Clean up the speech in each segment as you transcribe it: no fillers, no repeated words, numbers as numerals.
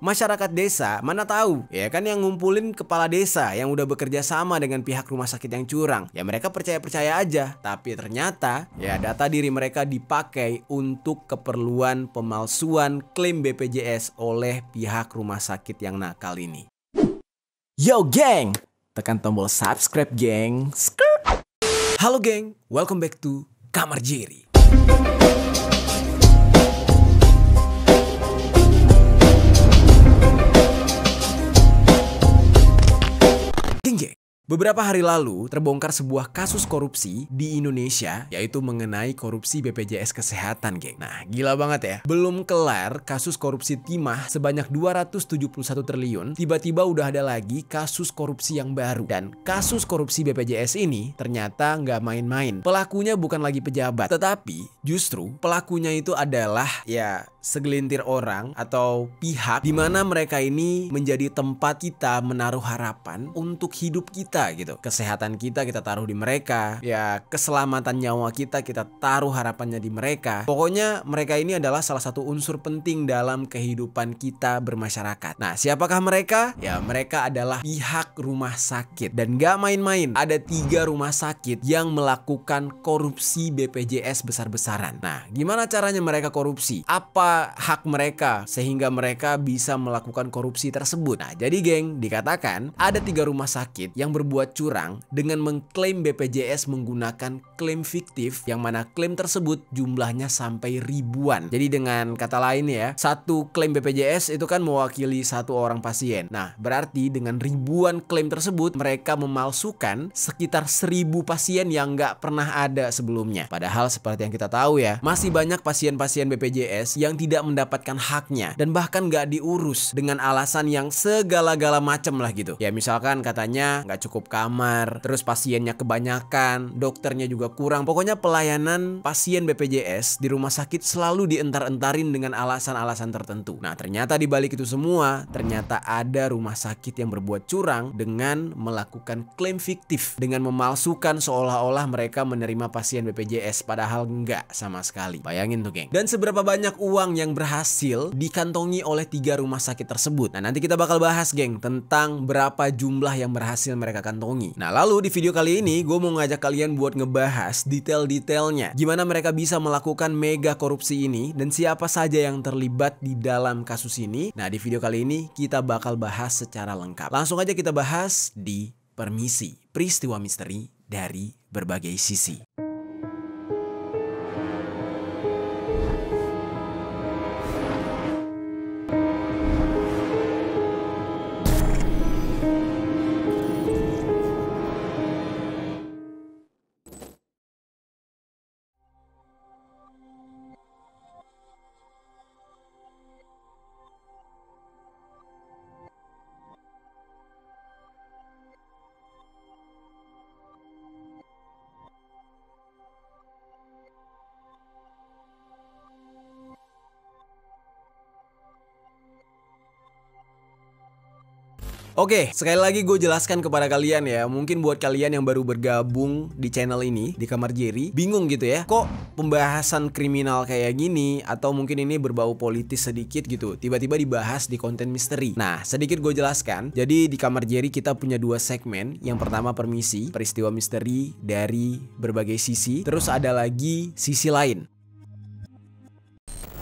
Masyarakat desa mana tahu ya kan yang ngumpulin kepala desa yang udah bekerja sama dengan pihak rumah sakit yang curang. Ya mereka percaya-percaya aja, tapi ternyata ya data diri mereka dipakai untuk keperluan pemalsuan klaim BPJS oleh pihak rumah sakit yang nakal ini. Yo geng, tekan tombol subscribe geng. Halo geng, welcome back to Kamar Jerry. Beberapa hari lalu terbongkar sebuah kasus korupsi di Indonesia, yaitu mengenai korupsi BPJS Kesehatan, geng. Nah, gila banget ya. Belum kelar kasus korupsi timah sebanyak 271 triliun, tiba-tiba udah ada lagi kasus korupsi yang baru. Dan kasus korupsi BPJS ini ternyata nggak main-main. Pelakunya bukan lagi pejabat, tetapi justru pelakunya itu adalah ya segelintir orang atau pihak di mana mereka ini menjadi tempat kita menaruh harapan untuk hidup kita gitu. Kesehatan kita taruh di mereka. Ya, keselamatan nyawa kita taruh harapannya di mereka. Pokoknya mereka ini adalah salah satu unsur penting dalam kehidupan kita bermasyarakat. Nah, siapakah mereka? Ya, mereka adalah pihak rumah sakit. Dan gak main-main, ada 3 rumah sakit yang melakukan korupsi BPJS besar-besaran. Nah, gimana caranya mereka korupsi? Apa hak mereka sehingga mereka bisa melakukan korupsi tersebut? Nah, jadi geng, dikatakan ada 3 rumah sakit yang berbuat curang dengan mengklaim BPJS menggunakan klaim fiktif, yang mana klaim tersebut jumlahnya sampai ribuan. Jadi dengan kata lain ya, satu klaim BPJS itu kan mewakili 1 orang pasien. Nah, berarti dengan ribuan klaim tersebut mereka memalsukan sekitar 1000 pasien yang nggak pernah ada sebelumnya. Padahal seperti yang kita tahu ya, masih banyak pasien-pasien BPJS yang tidak mendapatkan haknya dan bahkan nggak diurus dengan alasan yang segala-gala macem lah gitu. Ya misalkan katanya nggak cukup kamar, terus pasiennya kebanyakan, dokternya juga kurang. Pokoknya pelayanan pasien BPJS di rumah sakit selalu dientar-entarin dengan alasan-alasan tertentu. Nah, ternyata di balik itu semua, ternyata ada rumah sakit yang berbuat curang dengan melakukan klaim fiktif, dengan memalsukan seolah-olah mereka menerima pasien BPJS, padahal enggak sama sekali. Bayangin tuh, geng. Dan seberapa banyak uang yang berhasil dikantongi oleh 3 rumah sakit tersebut. Nah, nanti kita bakal bahas, geng, tentang berapa jumlah yang berhasil mereka kantongi. Nah, lalu di video kali ini gue mau ngajak kalian buat ngebahas detail-detailnya gimana mereka bisa melakukan mega korupsi ini dan siapa saja yang terlibat di dalam kasus ini. Nah, di video kali ini kita bakal bahas secara lengkap. Langsung aja kita bahas di Permisi, peristiwa misteri dari berbagai sisi. Oke, sekali lagi gue jelaskan kepada kalian ya. Mungkin buat kalian yang baru bergabung di channel ini, di Kamar Jerry, bingung gitu ya, kok pembahasan kriminal kayak gini, atau mungkin ini berbau politis sedikit gitu, tiba-tiba dibahas di konten misteri. Nah, sedikit gue jelaskan. Jadi di Kamar Jerry kita punya 2 segmen. Yang pertama Permisi, peristiwa misteri dari berbagai sisi. Terus ada lagi sisi lain.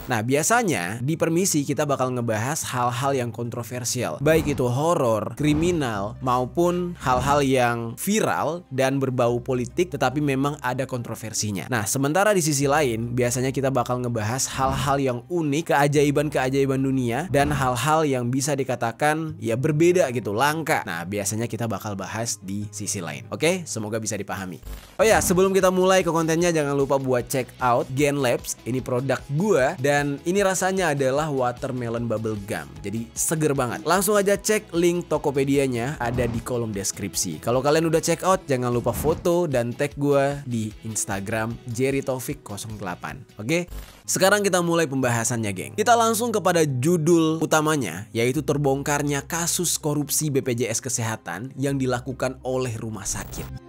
Nah, biasanya di Permisi kita bakal ngebahas hal-hal yang kontroversial, baik itu horor, kriminal, maupun hal-hal yang viral dan berbau politik tetapi memang ada kontroversinya. Nah, sementara di sisi lain biasanya kita bakal ngebahas hal-hal yang unik, keajaiban-keajaiban dunia, dan hal-hal yang bisa dikatakan ya berbeda gitu, langka. Nah, biasanya kita bakal bahas di sisi lain. Oke, semoga bisa dipahami. Oh ya, sebelum kita mulai ke kontennya, jangan lupa buat check out Gen Labs. Ini produk gua dan ini rasanya adalah watermelon bubble gum. Jadi seger banget. Langsung aja cek link Tokopedia-nya ada di kolom deskripsi. Kalau kalian udah check out, jangan lupa foto dan tag gue di Instagram jerrytaufik08. Oke? Sekarang kita mulai pembahasannya, geng. Kita langsung kepada judul utamanya, yaitu terbongkarnya kasus korupsi BPJS Kesehatan yang dilakukan oleh rumah sakit.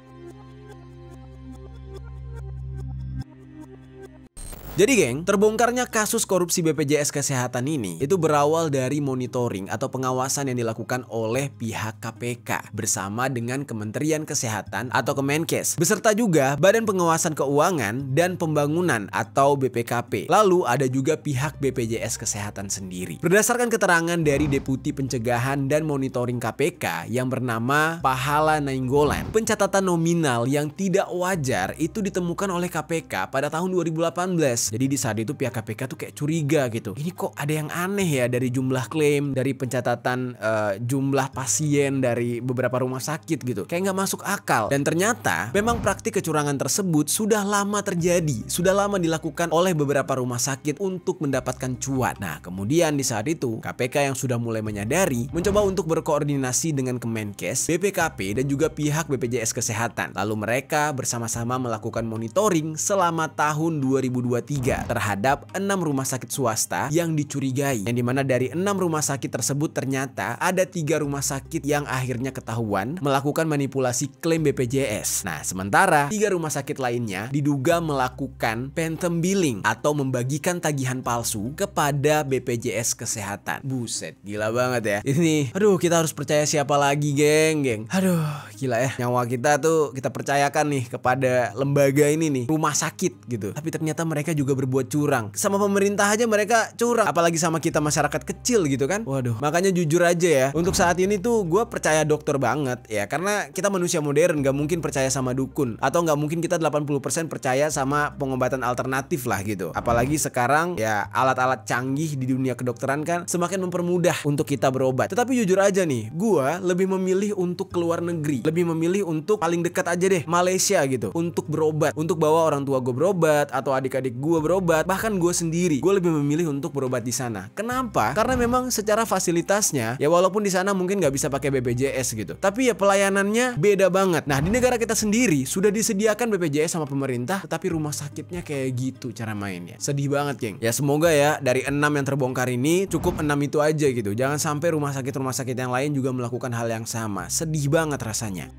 Jadi geng, terbongkarnya kasus korupsi BPJS Kesehatan ini itu berawal dari monitoring atau pengawasan yang dilakukan oleh pihak KPK bersama dengan Kementerian Kesehatan atau Kemenkes, beserta juga Badan Pengawasan Keuangan dan Pembangunan atau BPKP. Lalu ada juga pihak BPJS Kesehatan sendiri. Berdasarkan keterangan dari Deputi Pencegahan dan Monitoring KPK yang bernama Pahala Nainggolan, pencatatan nominal yang tidak wajar itu ditemukan oleh KPK pada tahun 2018. Jadi di saat itu pihak KPK tuh kayak curiga gitu. Ini kok ada yang aneh ya dari jumlah klaim, dari pencatatan jumlah pasien dari beberapa rumah sakit gitu. Kayak nggak masuk akal. Dan ternyata memang praktik kecurangan tersebut sudah lama terjadi, sudah lama dilakukan oleh beberapa rumah sakit untuk mendapatkan cuan. Nah, kemudian di saat itu KPK yang sudah mulai menyadari mencoba untuk berkoordinasi dengan Kemenkes, BPKP dan juga pihak BPJS Kesehatan. Lalu mereka bersama-sama melakukan monitoring selama tahun 2023 terhadap 6 rumah sakit swasta yang dicurigai, yang dimana dari 6 rumah sakit tersebut ternyata ada 3 rumah sakit yang akhirnya ketahuan melakukan manipulasi klaim BPJS. Nah, sementara 3 rumah sakit lainnya diduga melakukan phantom billing atau membagikan tagihan palsu kepada BPJS Kesehatan. Buset, gila banget ya. Ini, aduh, kita harus percaya siapa lagi, geng. Aduh, gila ya. Nyawa kita tuh kita percayakan nih kepada lembaga ini nih, rumah sakit gitu. Tapi ternyata mereka juga berbuat curang. Sama pemerintah aja mereka curang, apalagi sama kita masyarakat kecil gitu kan. Waduh, makanya jujur aja ya, untuk saat ini tuh gue percaya dokter banget ya, karena kita manusia modern, gak mungkin percaya sama dukun, atau gak mungkin kita 80% percaya sama pengobatan alternatif lah gitu. Apalagi sekarang ya alat-alat canggih di dunia kedokteran kan semakin mempermudah untuk kita berobat. Tetapi jujur aja nih, gue lebih memilih untuk keluar negeri, lebih memilih untuk paling dekat aja deh, Malaysia gitu, untuk berobat, untuk bawa orang tua gue berobat atau adik-adik gue berobat, bahkan gue sendiri, gue lebih memilih untuk berobat di sana. Kenapa? Karena memang secara fasilitasnya ya, walaupun di sana mungkin nggak bisa pakai BPJS gitu, tapi ya pelayanannya beda banget. Nah, di negara kita sendiri sudah disediakan BPJS sama pemerintah, tetapi rumah sakitnya kayak gitu cara mainnya. Sedih banget, geng. Ya semoga ya dari 6 yang terbongkar ini cukup 6 itu aja gitu. Jangan sampai rumah sakit yang lain juga melakukan hal yang sama. Sedih banget rasanya.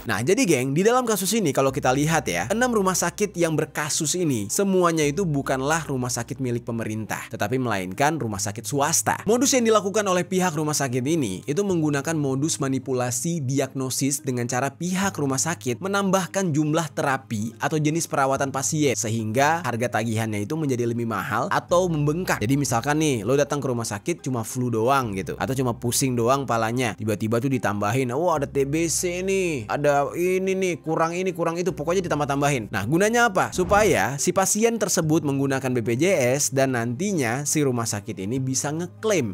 Nah, jadi geng, di dalam kasus ini kalau kita lihat ya, 6 rumah sakit yang berkasus ini semuanya itu bukanlah rumah sakit milik pemerintah, tetapi melainkan rumah sakit swasta. Modus yang dilakukan oleh pihak rumah sakit ini itu menggunakan modus manipulasi diagnosis dengan cara pihak rumah sakit menambahkan jumlah terapi atau jenis perawatan pasien sehingga harga tagihannya itu menjadi lebih mahal atau membengkak. Jadi misalkan nih, lo datang ke rumah sakit cuma flu doang gitu, atau cuma pusing doang palanya, tiba-tiba tuh ditambahin, oh ada TBC nih, ada ini kurang itu, pokoknya ditambah-tambahin. Nah, gunanya apa? Supaya si pasien tersebut menggunakan BPJS dan nantinya si rumah sakit ini bisa ngeklaim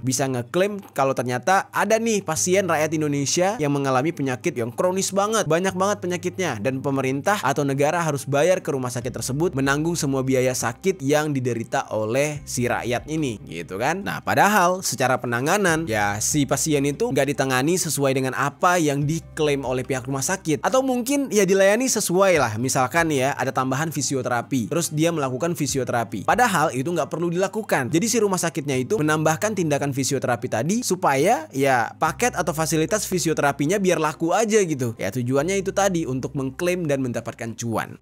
kalau ternyata ada nih pasien rakyat Indonesia yang mengalami penyakit yang kronis banget, banyak banget penyakitnya, dan pemerintah atau negara harus bayar ke rumah sakit tersebut menanggung semua biaya sakit yang diderita oleh si rakyat ini, gitu kan? Nah, padahal secara penanganan ya si pasien itu nggak ditangani sesuai dengan apa yang diklaim oleh pihak rumah sakit. Atau mungkin ya dilayani sesuai lah, misalkan ya ada tambahan fisioterapi, terus dia melakukan fisioterapi, padahal itu nggak perlu dilakukan. Jadi si rumah sakitnya itu menambahkan tindakan fisioterapi tadi supaya ya paket atau fasilitas fisioterapinya biar laku aja gitu. Ya tujuannya itu tadi, untuk mengklaim dan mendapatkan cuan.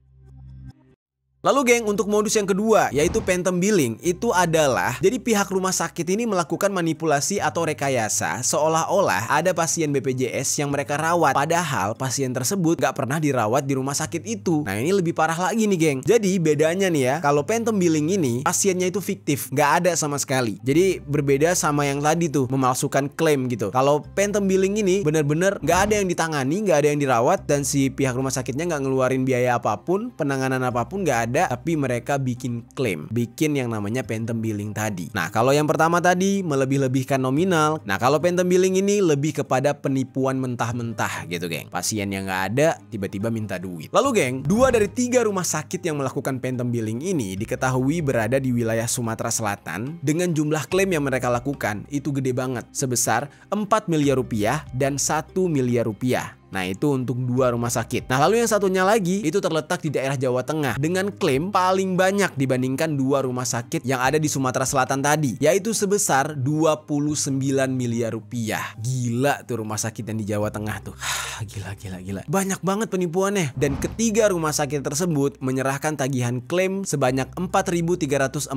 Lalu geng, untuk modus yang kedua yaitu phantom billing, itu adalah jadi pihak rumah sakit ini melakukan manipulasi atau rekayasa seolah-olah ada pasien BPJS yang mereka rawat, padahal pasien tersebut gak pernah dirawat di rumah sakit itu. Nah, ini lebih parah lagi nih geng. Jadi bedanya nih ya, kalau phantom billing ini pasiennya itu fiktif, gak ada sama sekali. Jadi berbeda sama yang tadi tuh, memalsukan klaim gitu. Kalau phantom billing ini bener-bener gak ada yang ditangani, gak ada yang dirawat, dan si pihak rumah sakitnya gak ngeluarin biaya apapun, penanganan apapun gak ada, tapi mereka bikin klaim, bikin yang namanya phantom billing tadi. Nah, kalau yang pertama tadi melebih-lebihkan nominal. Nah, kalau phantom billing ini lebih kepada penipuan mentah-mentah gitu, geng. Pasien yang nggak ada tiba-tiba minta duit. Lalu, geng, 2 dari 3 rumah sakit yang melakukan phantom billing ini diketahui berada di wilayah Sumatera Selatan dengan jumlah klaim yang mereka lakukan itu gede banget, sebesar 4 miliar rupiah dan 1 miliar rupiah. Nah itu untuk 2 rumah sakit. Nah lalu yang satunya lagi itu terletak di daerah Jawa Tengah dengan klaim paling banyak dibandingkan 2 rumah sakit yang ada di Sumatera Selatan tadi, yaitu sebesar 29 miliar rupiah. Gila tuh rumah sakit yang di Jawa Tengah tuh. Gila. Banyak banget penipuannya. Dan ketiga rumah sakit tersebut menyerahkan tagihan klaim sebanyak 4.341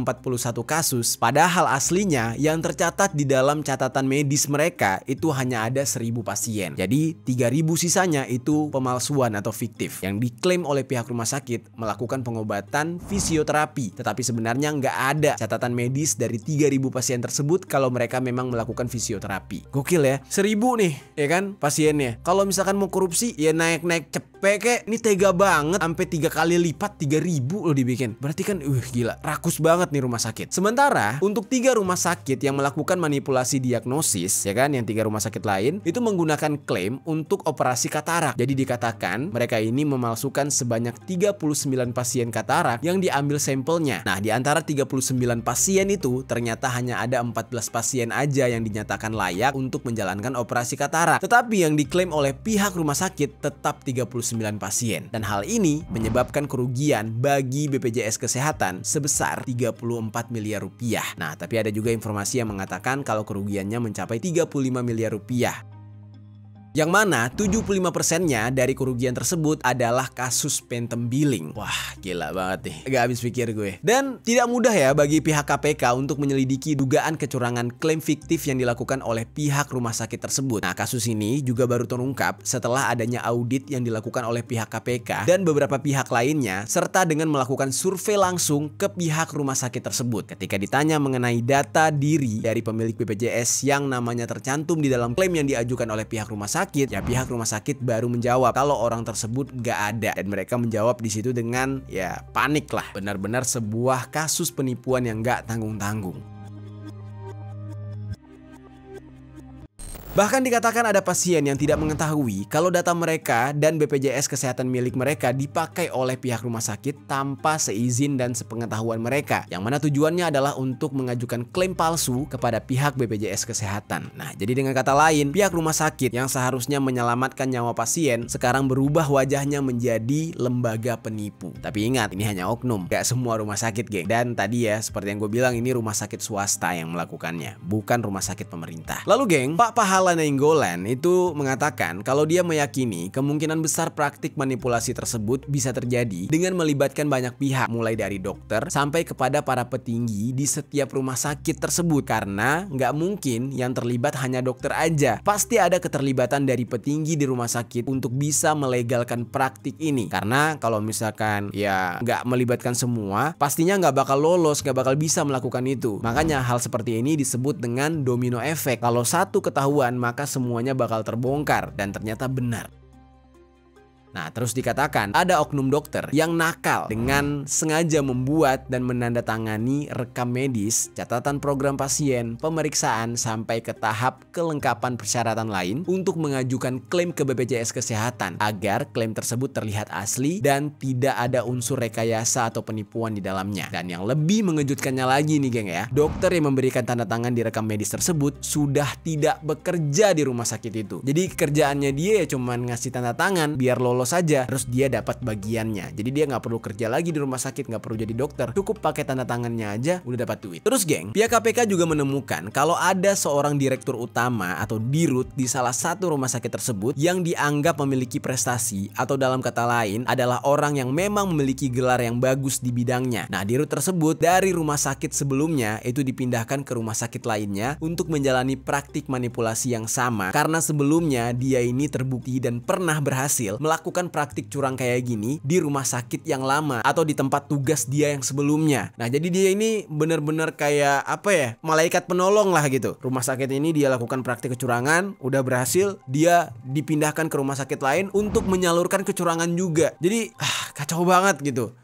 kasus, padahal aslinya yang tercatat di dalam catatan medis mereka itu hanya ada 1.000 pasien. Jadi 3.000 sisanya itu pemalsuan atau fiktif yang diklaim oleh pihak rumah sakit melakukan pengobatan fisioterapi, tetapi sebenarnya nggak ada catatan medis dari 3.000 pasien tersebut kalau mereka memang melakukan fisioterapi. Gokil ya, 1.000 nih ya kan pasiennya. Kalau misalkan mau korupsi ya naik cepet kek. Ini tega banget sampai 3 kali lipat 3.000 loh dibikin. Berarti kan gila, rakus banget nih rumah sakit. Sementara untuk 3 rumah sakit yang melakukan manipulasi diagnosis ya kan, yang 3 rumah sakit lain itu menggunakan klaim untuk operasi katarak. Jadi dikatakan mereka ini memalsukan sebanyak 39 pasien katarak yang diambil sampelnya. Nah, di antara 39 pasien itu ternyata hanya ada 14 pasien aja yang dinyatakan layak untuk menjalankan operasi katarak. Tetapi yang diklaim oleh pihak rumah sakit tetap 39 pasien. Dan hal ini menyebabkan kerugian bagi BPJS Kesehatan sebesar 34 miliar rupiah. Nah, tapi ada juga informasi yang mengatakan kalau kerugiannya mencapai 35 miliar rupiah. Yang mana 75%-nya dari kerugian tersebut adalah kasus phantom billing. Wah, gila banget nih. Gak habis pikir gue. Dan tidak mudah ya bagi pihak KPK untuk menyelidiki dugaan kecurangan klaim fiktif yang dilakukan oleh pihak rumah sakit tersebut. Nah, kasus ini juga baru terungkap setelah adanya audit yang dilakukan oleh pihak KPK dan beberapa pihak lainnya, serta dengan melakukan survei langsung ke pihak rumah sakit tersebut. Ketika ditanya mengenai data diri dari pemilik BPJS yang namanya tercantum di dalam klaim yang diajukan oleh pihak rumah sakit, ya pihak rumah sakit baru menjawab kalau orang tersebut gak ada, dan mereka menjawab di situ dengan ya panik lah, benar-benar sebuah kasus penipuan yang gak tanggung-tanggung. Bahkan dikatakan ada pasien yang tidak mengetahui kalau data mereka dan BPJS Kesehatan milik mereka dipakai oleh pihak rumah sakit tanpa seizin dan sepengetahuan mereka, yang mana tujuannya adalah untuk mengajukan klaim palsu kepada pihak BPJS Kesehatan. Nah, jadi dengan kata lain, pihak rumah sakit yang seharusnya menyelamatkan nyawa pasien sekarang berubah wajahnya menjadi lembaga penipu. Tapi ingat, ini hanya oknum, gak semua rumah sakit, geng. Dan tadi ya, seperti yang gue bilang, ini rumah sakit swasta yang melakukannya, bukan rumah sakit pemerintah. Lalu geng, Pak Pahala Nainggolan itu mengatakan kalau dia meyakini kemungkinan besar praktik manipulasi tersebut bisa terjadi dengan melibatkan banyak pihak, mulai dari dokter sampai kepada para petinggi di setiap rumah sakit tersebut, karena nggak mungkin yang terlibat hanya dokter aja. Pasti ada keterlibatan dari petinggi di rumah sakit untuk bisa melegalkan praktik ini, karena kalau misalkan ya nggak melibatkan semua, pastinya nggak bakal lolos, nggak bakal bisa melakukan itu. Makanya hal seperti ini disebut dengan domino effect. Kalau satu ketahuan maka semuanya bakal terbongkar, dan ternyata benar. Nah, terus dikatakan ada oknum dokter yang nakal dengan sengaja membuat dan menandatangani rekam medis, catatan program pasien, pemeriksaan, sampai ke tahap kelengkapan persyaratan lain untuk mengajukan klaim ke BPJS Kesehatan agar klaim tersebut terlihat asli dan tidak ada unsur rekayasa atau penipuan di dalamnya. Dan yang lebih mengejutkannya lagi nih geng ya, dokter yang memberikan tanda tangan di rekam medis tersebut sudah tidak bekerja di rumah sakit itu. Jadi kerjaannya dia ya cuman ngasih tanda tangan biar lolos saja, terus dia dapat bagiannya. Jadi dia nggak perlu kerja lagi di rumah sakit, nggak perlu jadi dokter, cukup pakai tanda tangannya aja udah dapat duit. Terus geng, pihak KPK juga menemukan kalau ada seorang direktur utama atau dirut di salah satu rumah sakit tersebut yang dianggap memiliki prestasi, atau dalam kata lain adalah orang yang memang memiliki gelar yang bagus di bidangnya. Nah, dirut tersebut dari rumah sakit sebelumnya itu dipindahkan ke rumah sakit lainnya untuk menjalani praktik manipulasi yang sama, karena sebelumnya dia ini terbukti dan pernah berhasil melakukan praktik curang kayak gini di rumah sakit yang lama atau di tempat tugas dia yang sebelumnya. Nah, jadi dia ini bener-bener kayak apa ya, malaikat penolong lah gitu. Rumah sakit ini dia lakukan praktik kecurangan, udah berhasil, dia dipindahkan ke rumah sakit lain untuk menyalurkan kecurangan juga. Jadi kacau banget gitu.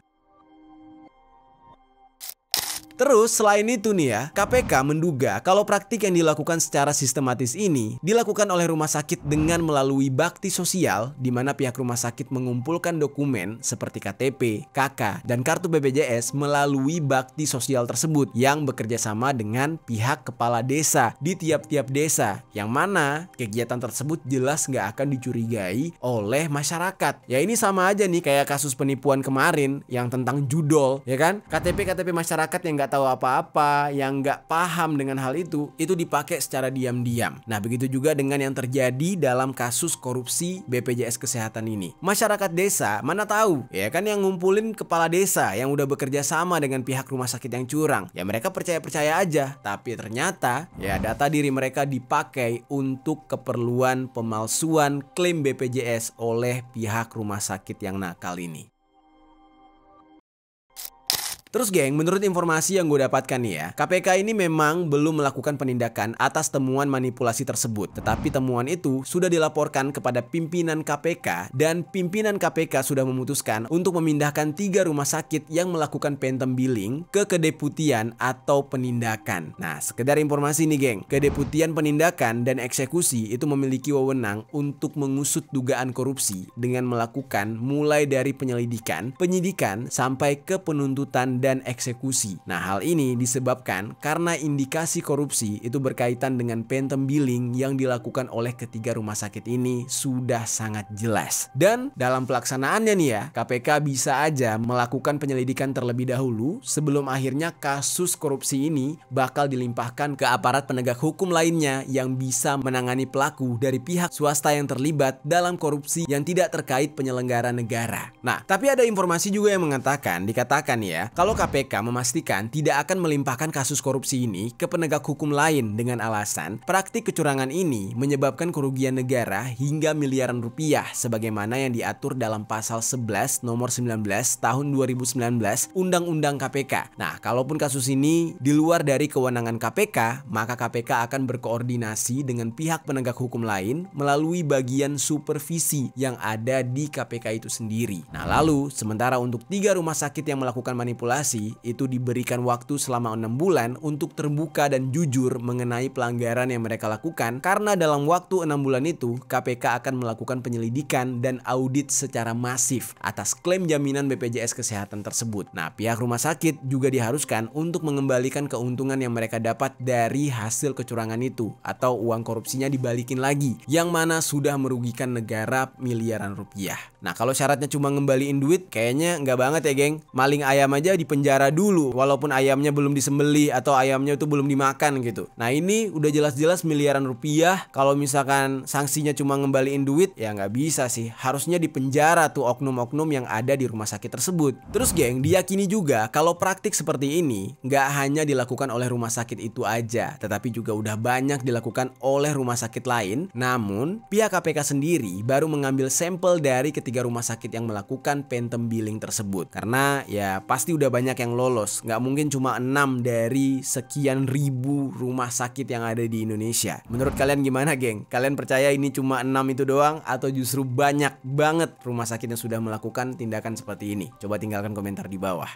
Terus selain itu nih ya, KPK menduga kalau praktik yang dilakukan secara sistematis ini dilakukan oleh rumah sakit dengan melalui bakti sosial, di mana pihak rumah sakit mengumpulkan dokumen seperti KTP, KK, dan kartu BPJS melalui bakti sosial tersebut yang bekerja sama dengan pihak kepala desa di tiap-tiap desa, yang mana kegiatan tersebut jelas nggak akan dicurigai oleh masyarakat. Ya ini sama aja nih kayak kasus penipuan kemarin yang tentang judol, ya kan? KTP masyarakat yang nggak tahu apa-apa, yang nggak paham dengan hal itu dipakai secara diam-diam. Nah begitu juga dengan yang terjadi dalam kasus korupsi BPJS Kesehatan ini. Masyarakat desa mana tahu, ya kan, yang ngumpulin kepala desa yang udah bekerja sama dengan pihak rumah sakit yang curang. Ya mereka percaya-percaya aja, tapi ternyata ya data diri mereka dipakai untuk keperluan pemalsuan klaim BPJS oleh pihak rumah sakit yang nakal ini. Terus geng, menurut informasi yang gue dapatkan nih ya, KPK ini memang belum melakukan penindakan atas temuan manipulasi tersebut. Tetapi temuan itu sudah dilaporkan kepada pimpinan KPK dan pimpinan KPK sudah memutuskan untuk memindahkan 3 rumah sakit yang melakukan phantom billing ke kedeputian atau penindakan. Nah, sekedar informasi nih geng, kedeputian penindakan dan eksekusi itu memiliki wewenang untuk mengusut dugaan korupsi dengan melakukan mulai dari penyelidikan, penyidikan, sampai ke penuntutan dan eksekusi. Nah hal ini disebabkan karena indikasi korupsi itu berkaitan dengan phantom billing yang dilakukan oleh ketiga rumah sakit ini sudah sangat jelas. Dan dalam pelaksanaannya nih ya, KPK bisa aja melakukan penyelidikan terlebih dahulu sebelum akhirnya kasus korupsi ini bakal dilimpahkan ke aparat penegak hukum lainnya yang bisa menangani pelaku dari pihak swasta yang terlibat dalam korupsi yang tidak terkait penyelenggara negara. Nah tapi ada informasi juga yang dikatakan ya, kalau KPK memastikan tidak akan melimpahkan kasus korupsi ini ke penegak hukum lain dengan alasan praktik kecurangan ini menyebabkan kerugian negara hingga miliaran rupiah sebagaimana yang diatur dalam pasal 11 nomor 19 tahun 2019 Undang-Undang KPK. Nah, kalaupun kasus ini di luar dari kewenangan KPK, maka KPK akan berkoordinasi dengan pihak penegak hukum lain melalui bagian supervisi yang ada di KPK itu sendiri. Nah, lalu sementara untuk 3 rumah sakit yang melakukan manipulasi itu diberikan waktu selama 6 bulan untuk terbuka dan jujur mengenai pelanggaran yang mereka lakukan, karena dalam waktu 6 bulan itu KPK akan melakukan penyelidikan dan audit secara masif atas klaim jaminan BPJS Kesehatan tersebut. Nah pihak rumah sakit juga diharuskan untuk mengembalikan keuntungan yang mereka dapat dari hasil kecurangan itu atau uang korupsinya dibalikin lagi, yang mana sudah merugikan negara miliaran rupiah. Nah kalau syaratnya cuma ngembaliin duit, kayaknya nggak banget ya geng. Maling ayam aja di penjara dulu walaupun ayamnya belum disembelih atau ayamnya itu belum dimakan gitu. Nah ini udah jelas-jelas miliaran rupiah. Kalau misalkan sanksinya cuma ngembaliin duit, ya nggak bisa sih. Harusnya dipenjara tuh oknum-oknum yang ada di rumah sakit tersebut. Terus geng, diyakini juga kalau praktik seperti ini nggak hanya dilakukan oleh rumah sakit itu aja, tetapi juga udah banyak dilakukan oleh rumah sakit lain. Namun pihak KPK sendiri baru mengambil sampel dari ketiga rumah sakit yang melakukan phantom billing tersebut, karena ya pasti udah banyak yang lolos. Nggak mungkin cuma 6 dari sekian ribu rumah sakit yang ada di Indonesia. Menurut kalian gimana geng? Kalian percaya ini cuma 6 itu doang atau justru banyak banget rumah sakit yang sudah melakukan tindakan seperti ini? Coba tinggalkan komentar di bawah.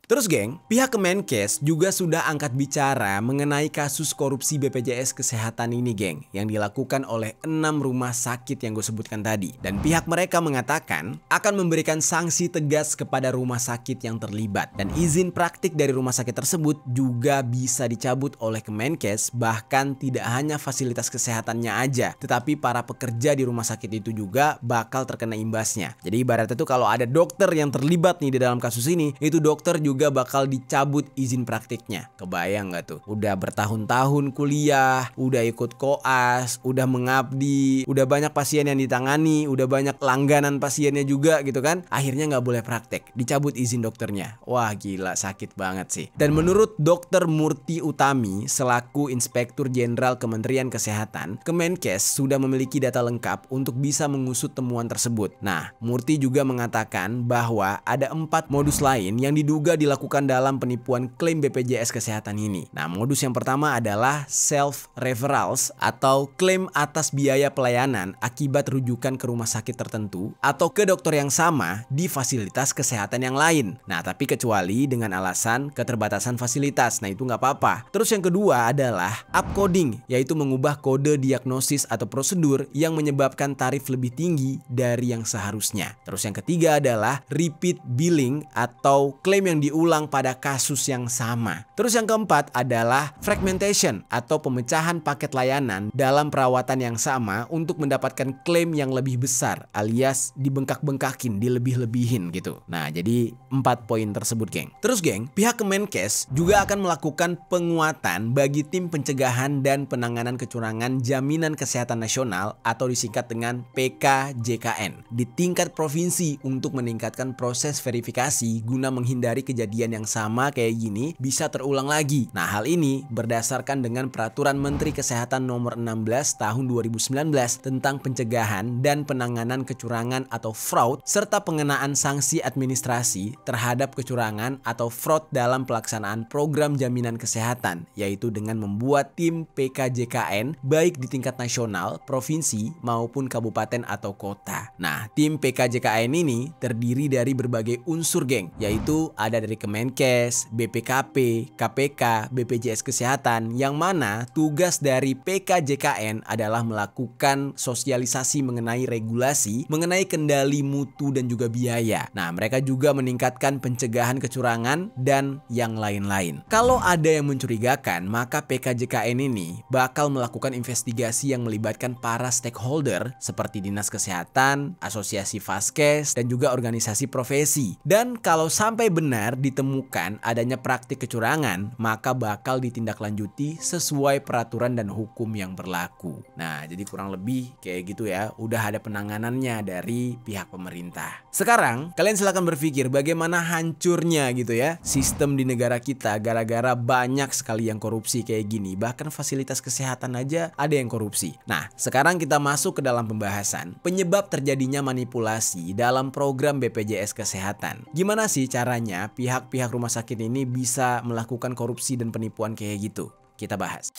Terus geng, pihak Kemenkes juga sudah angkat bicara mengenai kasus korupsi BPJS Kesehatan ini geng, yang dilakukan oleh 6 rumah sakit yang gue sebutkan tadi. Dan pihak mereka mengatakan akan memberikan sanksi tegas kepada rumah sakit yang terlibat. Dan izin praktik dari rumah sakit tersebut juga bisa dicabut oleh Kemenkes, bahkan tidak hanya fasilitas kesehatannya aja, tetapi para pekerja di rumah sakit itu juga bakal terkena imbasnya. Jadi ibaratnya tuh kalau ada dokter yang terlibat nih di dalam kasus ini, itu dokter juga bakal dicabut izin praktiknya. Kebayang gak tuh? Udah bertahun-tahun kuliah, udah ikut koas, udah mengabdi, udah banyak pasien yang ditangani, udah banyak langganan pasiennya juga gitu kan. Akhirnya gak boleh praktek, dicabut izin dokternya. Wah gila, sakit banget sih. Dan menurut Dr. Murti Utami selaku Inspektur Jenderal Kementerian Kesehatan, Kemenkes sudah memiliki data lengkap untuk bisa mengusut temuan tersebut. Nah, Murti juga mengatakan bahwa ada 4 modus lain yang diduga dilakukan dalam penipuan klaim BPJS Kesehatan ini. Nah, modus yang pertama adalah self-referrals atau klaim atas biaya pelayanan akibat rujukan ke rumah sakit tertentu atau ke dokter yang sama di fasilitas kesehatan yang lain. Nah, tapi kecuali dengan alasan keterbatasan fasilitas. Nah, itu nggak apa-apa. Terus yang kedua adalah upcoding, yaitu mengubah kode diagnosis atau prosedur yang menyebabkan tarif lebih tinggi dari yang seharusnya. Terus yang ketiga adalah repeat billing atau klaim yang diulang pada kasus yang sama. Terus yang keempat adalah fragmentation atau pemecahan paket layanan dalam perawatan yang sama untuk mendapatkan klaim yang lebih besar alias dibengkak-bengkakin, dilebih-lebihin gitu. Nah, jadi 4 poin tersebut, geng. Terus, geng, pihak Kemenkes juga akan melakukan penguatan bagi tim pencegahan dan penanganan kecurangan Jaminan Kesehatan Nasional atau disingkat dengan PKJKN di tingkat provinsi untuk meningkatkan proses verifikasi guna menghindari kejadian yang sama kayak gini bisa terulang lagi. Nah, hal ini berdasarkan dengan Peraturan Menteri Kesehatan Nomor 16 Tahun 2019 tentang pencegahan dan penanganan kecurangan atau fraud serta pengenaan sanksi administrasi terhadap kecurangan atau fraud dalam pelaksanaan program jaminan kesehatan, yaitu dengan membuat tim PKJKN baik di tingkat nasional, provinsi maupun kabupaten atau kota. Nah, tim PKJKN ini terdiri dari berbagai unsur, geng, yaitu ada dari Kemenkes, BPKP, KPK, BPJS Kesehatan, yang mana tugas dari PKJKN adalah melakukan sosialisasi mengenai regulasi, mengenai kendali mutu dan juga biaya. Nah, mereka juga meningkatkan pencegahan kecurangan dan yang lain-lain. Kalau ada yang mencurigakan, maka PKJKN ini bakal melakukan investigasi yang melibatkan para stakeholder seperti Dinas Kesehatan, Asosiasi Vaskes, dan juga organisasi profesi. Dan kalau sampai benar ditemukan adanya praktik kecurangan, maka bakal ditindaklanjuti sesuai peraturan dan hukum yang berlaku. Nah, jadi kurang lebih kayak gitu ya, udah ada penanganannya dari pihak pemerintah. Sekarang, kalian silahkan berpikir bagaimana hancurnya gitu ya sistem di negara kita gara-gara banyak sekali yang korupsi kayak gini. Bahkan fasilitas kesehatan aja ada yang korupsi. Nah, sekarang kita masuk ke dalam pembahasan penyebab terjadinya manipulasi dalam program BPJS Kesehatan. Gimana sih caranya pihak-pihak rumah sakit ini bisa melakukan korupsi dan penipuan kayak gitu? Kita bahas.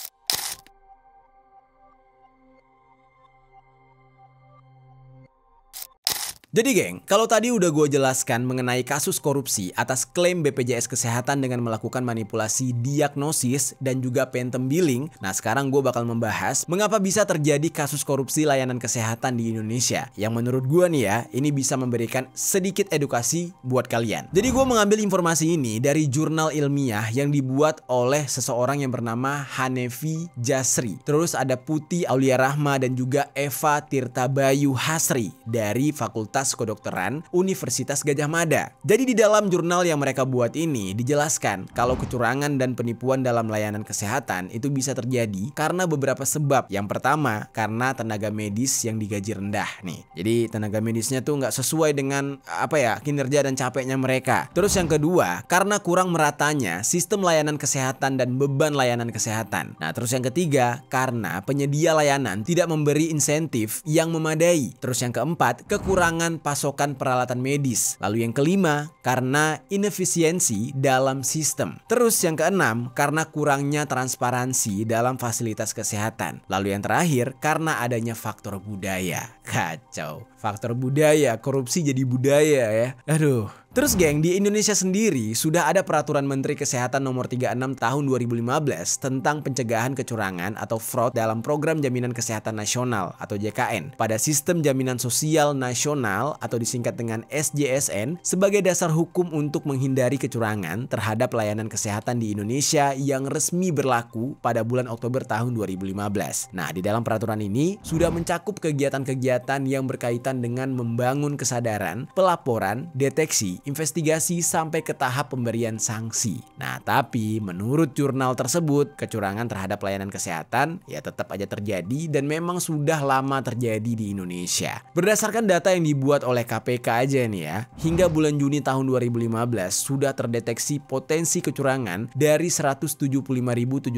Jadi, geng, kalau tadi udah gue jelaskan mengenai kasus korupsi atas klaim BPJS Kesehatan dengan melakukan manipulasi diagnosis dan juga phantom billing, nah sekarang gue bakal membahas mengapa bisa terjadi kasus korupsi layanan kesehatan di Indonesia. Yang menurut gue nih ya, ini bisa memberikan sedikit edukasi buat kalian. Jadi gue mengambil informasi ini dari jurnal ilmiah yang dibuat oleh seseorang yang bernama Hanefi Jasri. Terus ada Putih Aulia Rahma dan juga Eva Tirtabayu Hasri dari Fakultas Kedokteran Universitas Gadjah Mada. Jadi di dalam jurnal yang mereka buat ini dijelaskan kalau kecurangan dan penipuan dalam layanan kesehatan itu bisa terjadi karena beberapa sebab. Yang pertama, karena tenaga medis yang digaji rendah nih. Jadi tenaga medisnya tuh nggak sesuai dengan kinerja dan capeknya mereka. Terus yang kedua, karena kurang meratanya sistem layanan kesehatan dan beban layanan kesehatan. Nah, terus yang ketiga, karena penyedia layanan tidak memberi insentif yang memadai. Terus yang keempat, kekurangan pasokan peralatan medis. Lalu yang kelima, karena inefisiensi dalam sistem. Terus yang keenam, karena kurangnya transparansi dalam fasilitas kesehatan. Lalu yang terakhir, karena adanya faktor budaya. Kacau. Faktor budaya, korupsi jadi budaya ya. Aduh. Terus, geng, di Indonesia sendiri sudah ada Peraturan Menteri Kesehatan Nomor 36 Tahun 2015 tentang pencegahan kecurangan atau fraud dalam Program Jaminan Kesehatan Nasional atau JKN pada Sistem Jaminan Sosial Nasional atau disingkat dengan SJSN sebagai dasar hukum untuk menghindari kecurangan terhadap layanan kesehatan di Indonesia yang resmi berlaku pada bulan Oktober tahun 2015. Nah, di dalam peraturan ini sudah mencakup kegiatan-kegiatan yang berkaitan dengan membangun kesadaran, pelaporan, deteksi, investigasi sampai ke tahap pemberian sanksi. Nah, tapi menurut jurnal tersebut, kecurangan terhadap layanan kesehatan ya tetap aja terjadi dan memang sudah lama terjadi di Indonesia. Berdasarkan data yang dibuat oleh KPK aja nih ya, hingga bulan Juni tahun 2015 sudah terdeteksi potensi kecurangan dari 175.774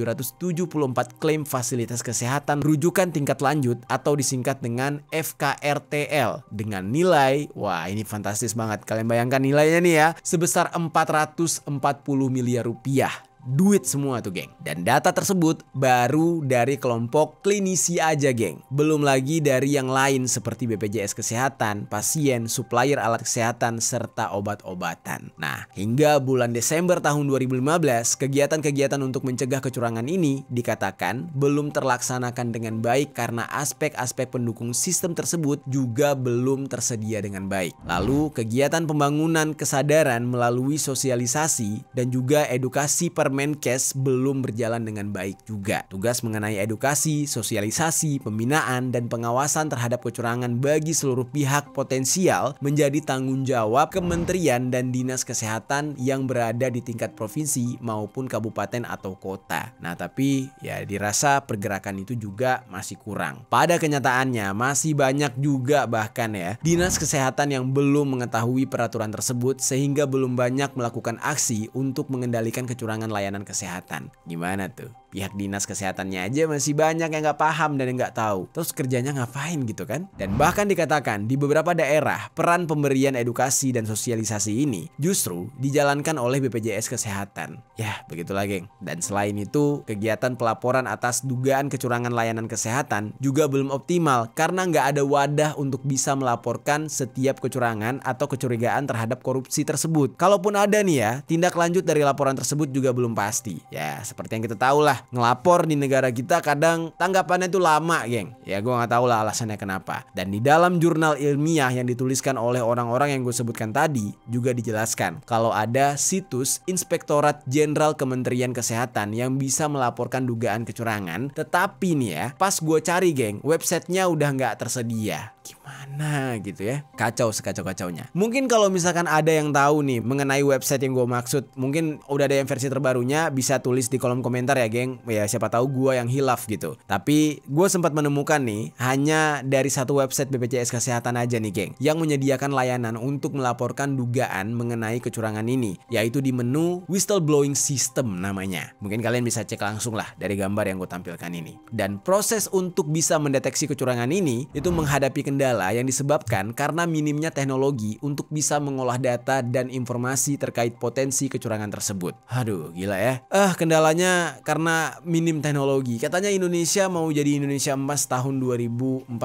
klaim fasilitas kesehatan rujukan tingkat lanjut atau disingkat dengan FKRTL NPL dengan nilai, wah ini fantastis banget. Kalian bayangkan nilainya nih ya, sebesar 440 miliar rupiah. Duit semua tuh geng. Dan data tersebut baru dari kelompok klinisi aja geng. Belum lagi dari yang lain seperti BPJS Kesehatan, pasien, supplier alat kesehatan, serta obat-obatan. Nah, hingga bulan Desember tahun 2015, kegiatan-kegiatan untuk mencegah kecurangan ini dikatakan belum terlaksanakan dengan baik karena aspek-aspek pendukung sistem tersebut juga belum tersedia dengan baik. Lalu, kegiatan pembangunan kesadaran melalui sosialisasi dan juga edukasi Menkes belum berjalan dengan baik juga. Tugas mengenai edukasi, sosialisasi, pembinaan, dan pengawasan terhadap kecurangan bagi seluruh pihak potensial menjadi tanggung jawab kementerian dan dinas kesehatan yang berada di tingkat provinsi maupun kabupaten atau kota. Nah, tapi ya dirasa pergerakan itu juga masih kurang. Pada kenyataannya masih banyak juga bahkan ya dinas kesehatan yang belum mengetahui peraturan tersebut sehingga belum banyak melakukan aksi untuk mengendalikan kecurangan layanan kesehatan. Gimana tuh? Pihak dinas kesehatannya aja masih banyak yang nggak paham dan yang nggak tahu. Terus kerjanya ngapain gitu kan? Dan bahkan dikatakan di beberapa daerah peran pemberian edukasi dan sosialisasi ini justru dijalankan oleh BPJS Kesehatan. Ya begitulah geng. Dan selain itu kegiatan pelaporan atas dugaan kecurangan layanan kesehatan juga belum optimal karena nggak ada wadah untuk bisa melaporkan setiap kecurangan atau kecurigaan terhadap korupsi tersebut. Kalaupun ada nih ya, tindak lanjut dari laporan tersebut juga belum pasti. Ya seperti yang kita tahu lah, ngelapor di negara kita kadang tanggapannya itu lama geng. Ya gue gak tahu lah alasannya kenapa. Dan di dalam jurnal ilmiah yang dituliskan oleh orang-orang yang gue sebutkan tadi juga dijelaskan kalau ada situs Inspektorat Jenderal Kementerian Kesehatan yang bisa melaporkan dugaan kecurangan. Tetapi nih ya, pas gue cari geng, websitenya udah gak tersedia. Gimana gitu ya, kacau sekacau-kacaunya. Mungkin kalau misalkan ada yang tahu nih mengenai website yang gue maksud, mungkin udah ada yang versi terbarunya, bisa tulis di kolom komentar ya geng. Ya siapa tahu gue yang hilaf gitu. Tapi gue sempat menemukan nih hanya dari satu website BPJS Kesehatan aja nih geng yang menyediakan layanan untuk melaporkan dugaan mengenai kecurangan ini, yaitu di menu whistleblowing system namanya. Mungkin kalian bisa cek langsung lah dari gambar yang gue tampilkan ini. Dan proses untuk bisa mendeteksi kecurangan ini itu menghadapi kendala yang disebabkan karena minimnya teknologi untuk bisa mengolah data dan informasi terkait potensi kecurangan tersebut. Aduh gila ya. Kendalanya karena minim teknologi. Katanya Indonesia mau jadi Indonesia emas tahun 2045.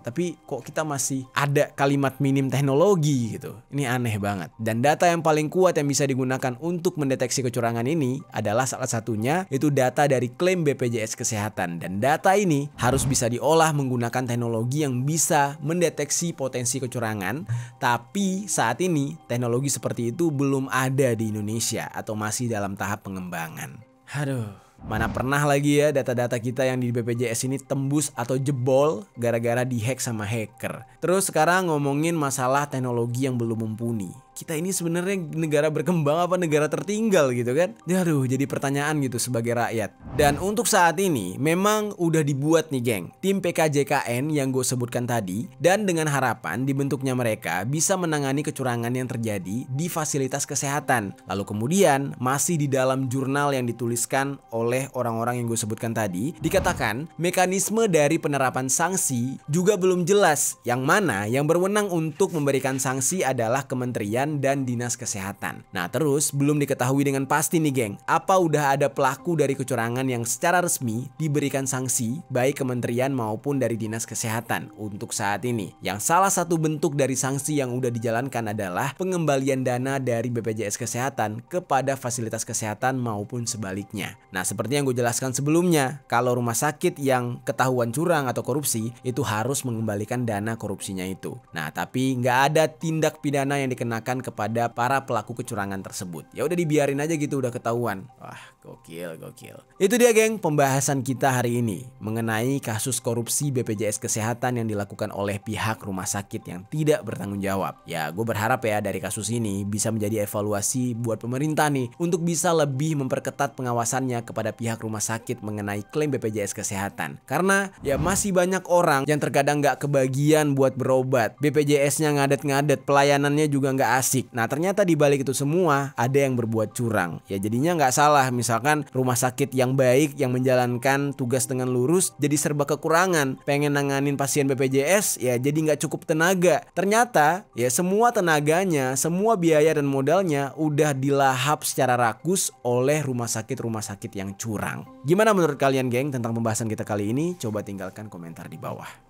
Tapi kok kita masih ada kalimat minim teknologi gitu. Ini aneh banget. Dan data yang paling kuat yang bisa digunakan untuk mendeteksi kecurangan ini adalah salah satunya itu data dari klaim BPJS Kesehatan. Dan data ini harus bisa diolah menggunakan teknologi yang bisa mendeteksi potensi kecurangan. Tapi saat ini teknologi seperti itu belum ada di Indonesia atau masih dalam tahap pengembangan. Aduh, mana pernah lagi ya data-data kita yang di BPJS ini tembus atau jebol gara-gara dihack sama hacker. Terus sekarang ngomongin masalah teknologi yang belum mumpuni. Kita ini sebenarnya negara berkembang apa negara tertinggal gitu kan? Aduh, jadi pertanyaan gitu sebagai rakyat. Dan untuk saat ini memang udah dibuat nih geng tim PKJKN yang gue sebutkan tadi, dan dengan harapan dibentuknya mereka bisa menangani kecurangan yang terjadi di fasilitas kesehatan. Lalu kemudian masih di dalam jurnal yang dituliskan oleh orang-orang yang gue sebutkan tadi, dikatakan mekanisme dari penerapan sanksi juga belum jelas, yang mana yang berwenang untuk memberikan sanksi adalah kementerian dan dinas kesehatan. Nah terus belum diketahui dengan pasti nih geng, apa udah ada pelaku dari kecurangan yang secara resmi diberikan sanksi baik kementerian maupun dari dinas kesehatan untuk saat ini. Yang salah satu bentuk dari sanksi yang udah dijalankan adalah pengembalian dana dari BPJS Kesehatan kepada fasilitas kesehatan maupun sebaliknya. Nah seperti yang gue jelaskan sebelumnya, kalau rumah sakit yang ketahuan curang atau korupsi itu harus mengembalikan dana korupsinya itu. Nah tapi nggak ada tindak pidana yang dikenakan kepada para pelaku kecurangan tersebut. Ya udah dibiarin aja gitu, udah ketahuan. Wah, gokil. Itu dia geng pembahasan kita hari ini mengenai kasus korupsi BPJS Kesehatan yang dilakukan oleh pihak rumah sakit yang tidak bertanggung jawab. Ya, gue berharap ya dari kasus ini bisa menjadi evaluasi buat pemerintah nih untuk bisa lebih memperketat pengawasannya kepada pihak rumah sakit mengenai klaim BPJS Kesehatan. Karena ya masih banyak orang yang terkadang nggak kebagian buat berobat. BPJS-nya ngadet-ngadet, pelayanannya juga nggak asli. asik. Nah ternyata di balik itu semua ada yang berbuat curang. Ya jadinya nggak salah misalkan rumah sakit yang baik yang menjalankan tugas dengan lurus jadi serba kekurangan. Pengen nanganin pasien BPJS ya jadi nggak cukup tenaga. Ternyata ya semua tenaganya, semua biaya dan modalnya udah dilahap secara rakus oleh rumah sakit yang curang. Gimana menurut kalian geng tentang pembahasan kita kali ini? Coba tinggalkan komentar di bawah.